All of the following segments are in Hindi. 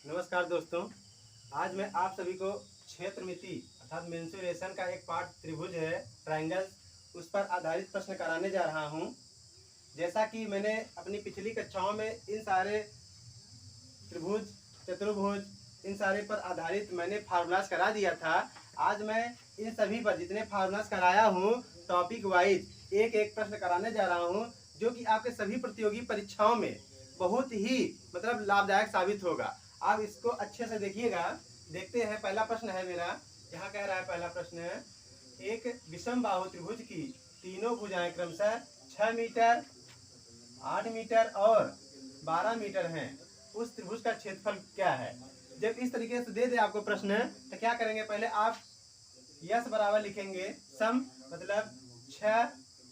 नमस्कार दोस्तों, आज मैं आप सभी को क्षेत्रमिति अर्थात मेंसुरेशन का एक पार्ट त्रिभुज है ट्रायंगल, उस पर आधारित प्रश्न कराने जा रहा हूं। जैसा कि मैंने अपनी पिछली कक्षाओं में इन सारे त्रिभुज, चतुर्भुज, इन सारे पर आधारित मैंने फार्मूलाज करा दिया था। आज मैं इन सभी पर जितने फार्मूलाज कराया हूँ टॉपिक वाइज एक एक प्रश्न कराने जा रहा हूँ, जो कि आपके सभी प्रतियोगी परीक्षाओं में बहुत ही लाभदायक साबित होगा। आप इसको अच्छे से देखिएगा। देखते हैं, पहला प्रश्न है मेरा। यहाँ कह रहा है पहला प्रश्न, एक विषम बाहु त्रिभुज की तीनों भुजाएं क्रमशः 6 मीटर, 8 मीटर और 12 मीटर हैं। उस त्रिभुज का क्षेत्रफल क्या है? जब इस तरीके से दे दे आपको प्रश्न, तो क्या करेंगे, पहले आप यस बराबर लिखेंगे। सम मतलब 6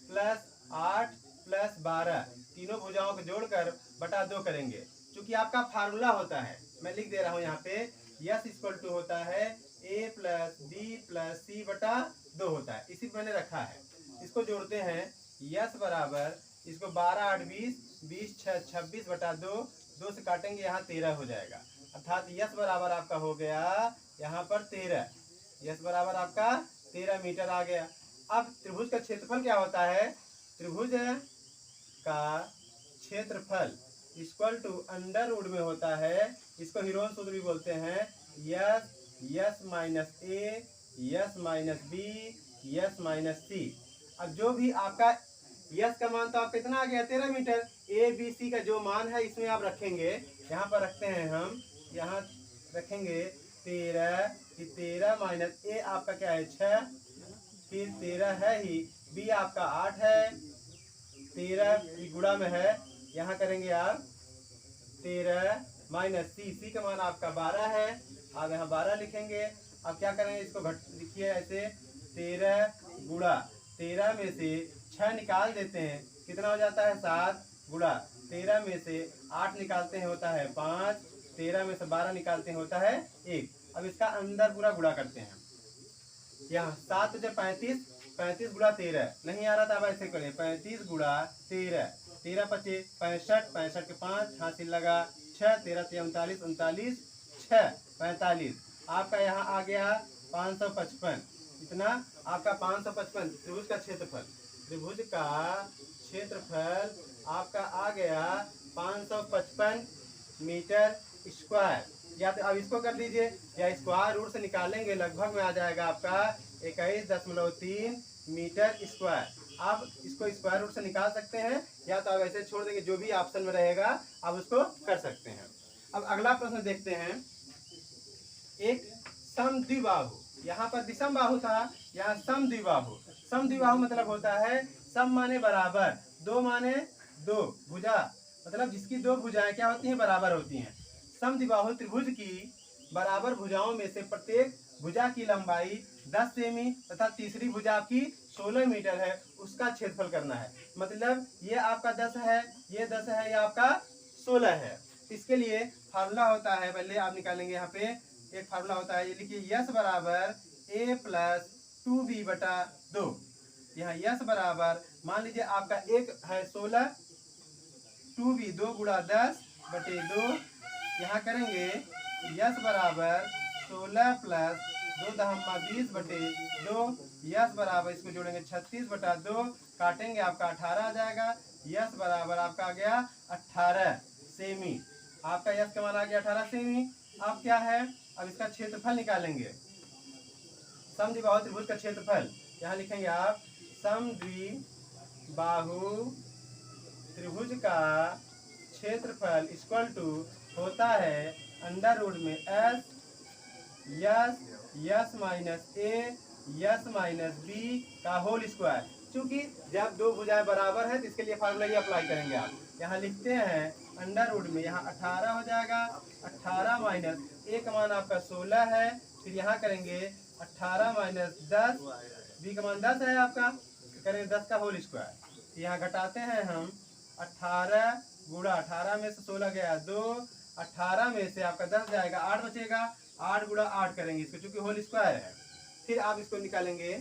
प्लस 8 प्लस 12 तीनों भुजाओं को जोड़कर बटा 2 करेंगे। चूंकि आपका फार्मूला होता है, मैं लिख दे रहा हूं यहाँ पे, यस इक्वल टू होता है ए प्लस बी प्लस सी बटा 2 होता है। इसी मैंने रखा है। इसको जोड़ते हैं, यस बराबर इसको 12 8 20, 20 6 26 बटा 2, 2 से काटेंगे यहाँ 13 हो जाएगा। अर्थात यस बराबर आपका हो गया यहाँ पर 13। यस बराबर आपका 13 मीटर आ गया। अब त्रिभुज का क्षेत्रफल क्या होता है? त्रिभुज का क्षेत्रफल इक्वल टू अंडर रूट में होता है, इसको हीरोन सूत्र भी बोलते हैं, S S minus A S minus B S minus C. अब जो भी आपका यस का मान तो आपका कितना आ गया 13 मीटर, ए बी सी का जो मान है इसमें आप रखेंगे। यहाँ पर रखते हैं हम, यहाँ रखेंगे 13, 13 माइनस ए आपका क्या है 6, फिर 13 है ही, बी आपका 8 है, 13 गुणा में है, यहाँ करेंगे आप 13 माइनस सी, सी का मान आपका 12 है, आप यहाँ 12 लिखेंगे। अब क्या करेंगे, इसको घट लिखिए ऐसे, 13 गुणा 13 में से 6 निकाल देते हैं, कितना हो जाता है 7, गुणा 13 में से 8 निकालते हैं होता है 5, 13 में से 12 निकालते हैं होता है 1। अब इसका अंदर पूरा गुणा करते हैं, यहाँ 7 से 35, 35 गुणा 13 नहीं आ रहा था, अब ऐसे करें 35 गुणा 13, 13 पचे 65, 65 के 5 हासिल लगा 6, 13 से 39, 39 6 45, आपका यहाँ आ गया 555। इतना आपका 555 त्रिभुज का क्षेत्रफल। त्रिभुज का क्षेत्रफल आपका आ गया 555 मीटर स्क्वायर। या तो अब इसको कर लीजिए, या स्क्वायर रूट से निकालेंगे, लगभग में आ जाएगा आपका 21.3 मीटर स्क्वायर। आप इसको स्क्वायर रूट से निकाल सकते हैं, या तो आप ऐसे छोड़ देंगे, जो भी ऑप्शन में रहेगा आप उसको कर सकते हैं। अब अगला प्रश्न देखते हैं, एक समद्विबाहु, यहाँ पर विषम बाहु था, यहाँ समद्विबाहु। समद्विबाहु मतलब होता है सम माने बराबर, दो माने दो, भुजा मतलब जिसकी दो भुजाएं क्या होती हैं, बराबर होती हैं। समद्विबाहु त्रिभुज की बराबर भुजाओं में से प्रत्येक भुजा की लंबाई 10 सेमी तथा तीसरी भुजा आपकी 16 मीटर है, उसका क्षेत्रफल करना है। मतलब ये आपका 10 है, ये 10 है, ये आपका 16 है। इसके लिए फार्मूला होता है, पहले आप निकालेंगे, यहाँ पे एक फार्मूला होता है, ये लिखिए, यस बराबर ए प्लस 2b बटा 2। यहाँ यस बराबर मान लीजिए आपका एक है 16, 2b 2 गुणा 10 बटे 2, यहाँ करेंगे यस बराबर 16 प्लस 2 दहम्मा 20 बटे 2, यस बराबर इसको जोड़ेंगे 36 बटा 2, काटेंगे आपका 18 आ जाएगा। यस बराबर आपका आ गया 18 सेमी। आपका यस का मान आ गया 18 सेमी। अब क्या है, अब इसका क्षेत्रफल निकालेंगे, समद्विबाहु त्रिभुज का क्षेत्रफल। यहाँ लिखेंगे आप, समद्विबाहु त्रिभुज का क्षेत्रफल इक्वल टू होता है अंडर रूट में S yes S minus A S minus B का होल स्क्वायर। चूंकि जब दो भुजाएं बराबर है तो इसके लिए फार्मूला ये अप्लाई करेंगे आप। यहाँ लिखते हैं अंडर रूट में, यहाँ 18 हो जाएगा, 18 माइनस ए का मान आपका 16 है, फिर यहाँ करेंगे 18 माइनस 10, बी का मान 10 है आपका, करेंगे 10 का होल स्क्वायर। यहाँ घटाते हैं हम, 18 गुणा 18 में से 16 गया 2, 18 में से आपका 10 जाएगा, 8 बचेगा, 8 गुणा 8 करेंगे इसको, चूंकि होल स्क्वायर है। फिर आप इसको निकालेंगे,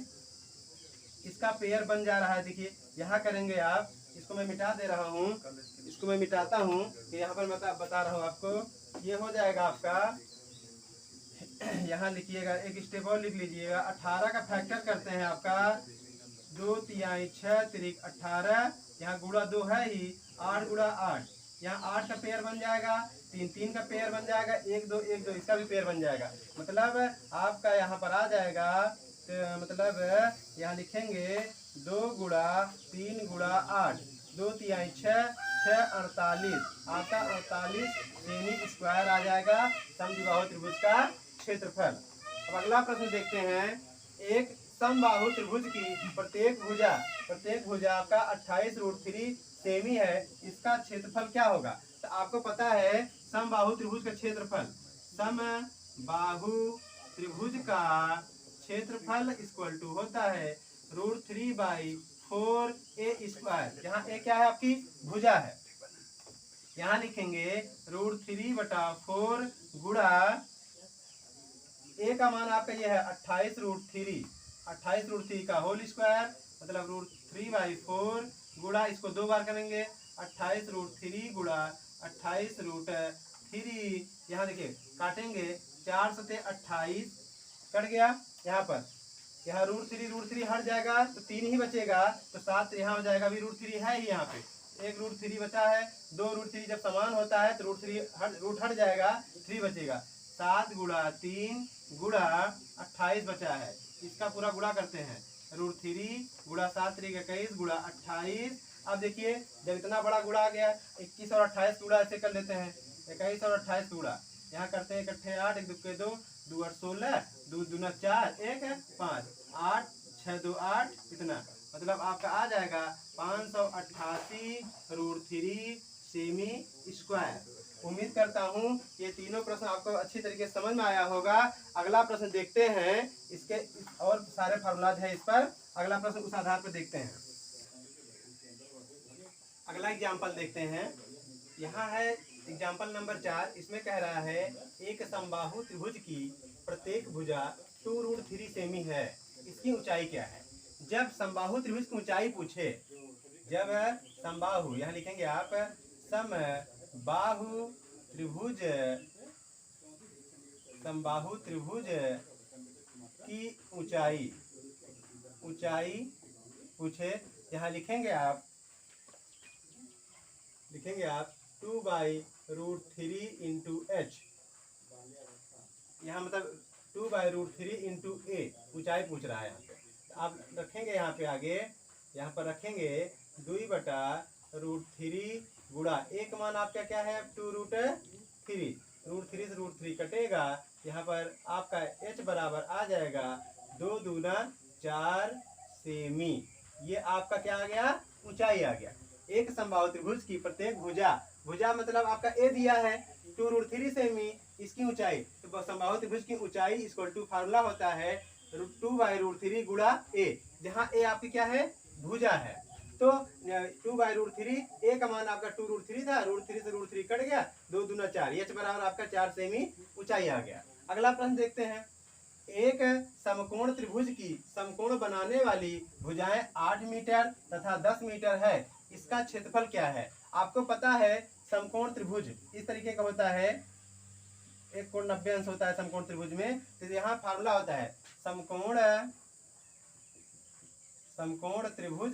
इसका पेयर बन जा रहा है, देखिए यहाँ करेंगे आप इसको मैं मिटा दे रहा हूँ, इसको मैं मिटाता हूँ। यहाँ पर मैं बता रहा हूँ आपको, ये हो जाएगा आपका, यहाँ लिखिएगा, एक स्टेप और लिख लीजिएगा। 18 का फैक्टर करते हैं आपका 2 तिहाई 6 तिरिक 18, यहाँ गुणा 2 है ही, 8 गुणा 8, यहाँ 8 का पेयर बन जाएगा, 3 3 का पेयर बन जाएगा, 1 2 1 2 इसका भी पेयर बन जाएगा। मतलब आपका यहाँ पर आ जाएगा, तो मतलब यहाँ लिखेंगे 2 गुणा 3 गुणा 8, 2 तिहाई 6 6 48, आपका 48 सेमी स्क्वायर आ जाएगा समद्विबाहु त्रिभुज का क्षेत्रफल। अब अगला प्रश्न देखते हैं। एक समबाहु त्रिभुज की प्रत्येक भुजा आपका 28√3 सेमी है, इसका क्षेत्रफल क्या होगा? तो आपको पता है समबाहु त्रिभुज का क्षेत्रफल, समबाहु त्रिभुज का क्षेत्रफल इक्वल टू होता है √3/4a²। यहाँ a क्या है? आपकी भुजा है। यहाँ लिखेंगे √3/4 गुणा a का मान आपका ये है 28√3, 28√3 का होल स्क्वायर, मतलब √3/4 गुणा, इसको 2 बार करेंगे, 28√3 गुणा 28√3। यहाँ देखिए काटेंगे, 4 सते 28 कट गया। यहाँ पर यहाँ √3 हट जाएगा तो 3 ही बचेगा, तो 7 यहाँ हो जाएगा। अभी √3 है ही यहाँ पे, एक √3 बचा है, 2 √3 जब समान होता है तो रूट हट जाएगा, 3 बचेगा। 7 गुणा 3 गुणा 28 बचा है, इसका पूरा गुणा करते हैं, √3 गुणा 7 3 21 गुणा 28। अब देखिए जब इतना बड़ा गुणा आ गया, 21 और 28 गुणा ऐसे कर लेते हैं, 21 और 28 गुणा, यहाँ करते हैं इकट्ठे 8 1 2 2 2 8 16 2 दूना 4 1 5 8 6 2 8, इतना मतलब आपका आ जाएगा 588√3 सेमी स्क्वायर। उम्मीद करता हूँ ये तीनों प्रश्न आपको अच्छी तरीके से समझ में आया होगा। अगला प्रश्न देखते हैं, इसके और सारे फार्मूलाज है इस पर, अगला प्रश्न उस आधार पर देखते हैं। अगला एग्जाम्पल देखते हैं। यहाँ है एग्जाम्पल नंबर 4, इसमें कह रहा है एक समबाहु त्रिभुज की प्रत्येक भुजा 2√3 सेमी है, इसकी ऊंचाई क्या है? जब समबाहु त्रिभुज की ऊंचाई पूछे, जब समबाहु, यहाँ लिखेंगे आप समबाहु त्रिभुज की ऊंचाई पूछे, यहाँ लिखेंगे आप 2/√3 इंटू h, यहाँ मतलब 2/√3 इंटू a ऊंचाई पूछ रहा है। यहाँ पे आप रखेंगे, यहाँ पे आगे यहाँ पर रखेंगे 2/√3 गुणा, एक मान आपका क्या है 2√3, √3 से √3 कटेगा, यहाँ पर आपका h बराबर आ जाएगा 2 दूना 4 सेमी। ये आपका क्या आ गया? ऊंचाई आ गया। एक समबाहु त्रिभुज की प्रत्येक भुजा मतलब आपका a दिया है 2√3 सेमी, इसकी ऊंचाई, तो समबाहु त्रिभुज की ऊंचाई इक्वल टू फार्मूला होता है 2/√3 गुणा a, जहाँ a आपकी क्या है? भुजा है। तो 2/√3, a का मान आपका 2√3 था, √3 से √3 कट गया, 2 दूना 4, h बराबर आपका 4 सेमी ऊंचाई आ गया। अगला प्रश्न देखते हैं। एक समकोण त्रिभुज की समकोण बनाने वाली भुजाएं 8 मीटर तथा 10 मीटर है, इसका क्षेत्रफल क्या है? आपको पता है समकोण त्रिभुज इस तरीके का होता है, एक कोण 90 अंश होता है समकोण त्रिभुज में। तो यहाँ फार्मूला होता है समकोण त्रिभुज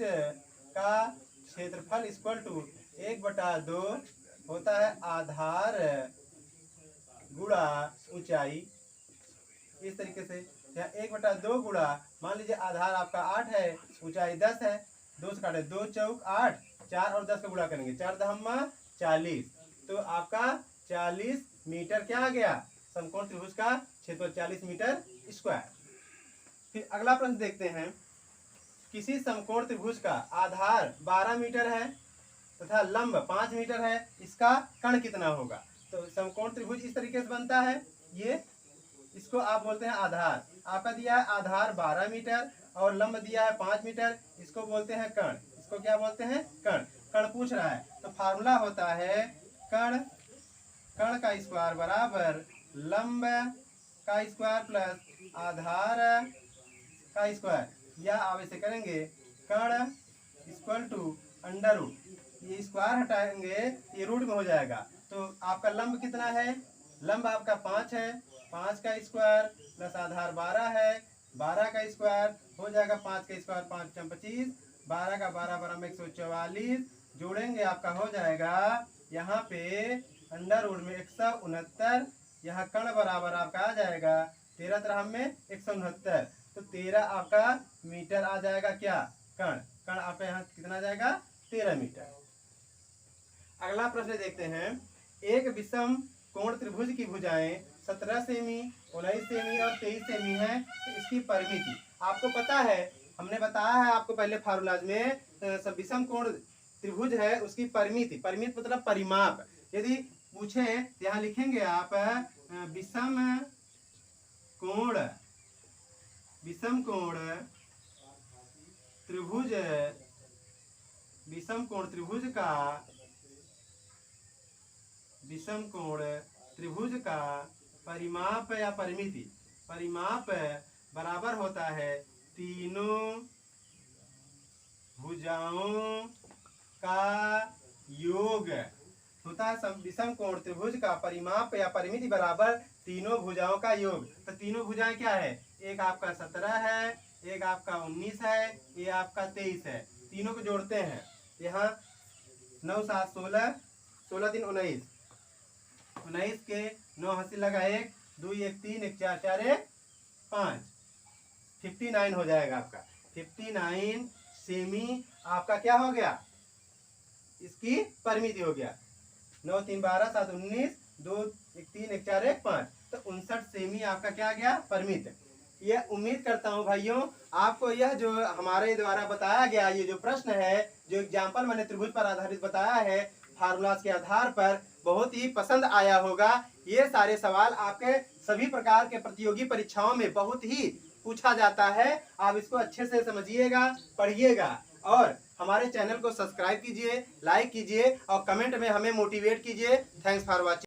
का क्षेत्रफल इक्वल टू 1/2 होता है आधार गुणा ऊंचाई। इस तरीके से 1/2 गुणा, मान लीजिए आधार आपका 8 है, ऊंचाई 10 है, 2 से काटे 2 चौक 8, 4 और 10 का गुणा करेंगे, 4 दहम्मा 40, तो आपका 40 मीटर क्या आ गया? समकोण त्रिभुज का क्षेत्रफल 40 मीटर स्क्वायर। फिर अगला प्रश्न देखते हैं। किसी समकोण त्रिभुज का आधार 12 मीटर है तथा लंब 5 मीटर है, इसका कर्ण कितना होगा? तो समकोण त्रिभुज इस तरीके से बनता है, ये इसको आप बोलते हैं आधार। आपका दिया है आधार 12 मीटर और लंब दिया है 5 मीटर, इसको बोलते हैं कर्ण। इसको क्या बोलते हैं? कर्ण। कर्ण पूछ रहा है, तो फार्मूला होता है कर्ण का स्क्वायर बराबर लंब का स्क्वायर प्लस आधार का स्क्वायर, या आप ऐसे करेंगे कर्ण इक्वल टू अंडर रूट, ये स्क्वायर हटाएंगे ये रूट में हो जाएगा। तो आपका लंब कितना है, लंब आपका 5 है, 5 का स्क्वायर प्लस आधार 12 है, 12 का स्क्वायर हो जाएगा 5 का स्क्वायर 5 × 25, 12 का 12 12 में 144, जोड़ेंगे आपका हो जाएगा यहाँ पे अंडर रूट में 169, यहाँ कर्ण बराबर आपका आ जाएगा 13 तरह में 169, तो 13 आपका मीटर आ जाएगा। क्या कर्ण, कर्ण आपका यहाँ कितना आ जाएगा 13 मीटर। अगला प्रश्न देखते हैं, एक विषम कोण त्रिभुज की भुजाएं 17 सेमी, 19 सेमी और 23 सेमी है, तो इसकी परिमिति आपको पता है, हमने बताया है आपको पहले फार्मूलाज में, विषम कोण त्रिभुज है उसकी परिमिति, परिमिति मतलब परिमाप। यदि पूछे तो यहाँ लिखेंगे आप विषम कोण, विषम कोण त्रिभुज, विषम कोण त्रिभुज का, विषम कोण त्रिभुज का परिमाप या परिमिति, परिमाप बराबर होता है तीनों भुजाओं का योग, होता है विषम कोण त्रिभुज का परिमाप या परिमिति बराबर तीनों भुजाओं का योग। तो तीनों भुजाएं क्या है, एक आपका 17 है, एक आपका 19 है, ये आपका 23 है, तीनों को जोड़ते हैं, यहाँ 9 7 16, 16 3 19, 19 के 9 हंसी लगा 1 2 1 3 1 4 4 1 5, 59 हो जाएगा आपका, 59 सेमी आपका क्या हो गया, इसकी परिमिति हो गया। 9 3 12 7 19, 2 1 3 1 4 1 5, तो 59 सेमी आपका क्या गया परिमित। ये उम्मीद करता हूँ भाइयों आपको यह जो हमारे द्वारा बताया गया ये जो प्रश्न है, जो एग्जाम्पल मैंने त्रिभुज पर आधारित बताया है फार्मूलाज के आधार पर, बहुत ही पसंद आया होगा। ये सारे सवाल आपके सभी प्रकार के प्रतियोगी परीक्षाओं में बहुत ही पूछा जाता है, आप इसको अच्छे से समझिएगा, पढ़िएगा और हमारे चैनल को सब्सक्राइब कीजिए, लाइक कीजिए और कमेंट में हमें मोटिवेट कीजिए। Thanks for watching.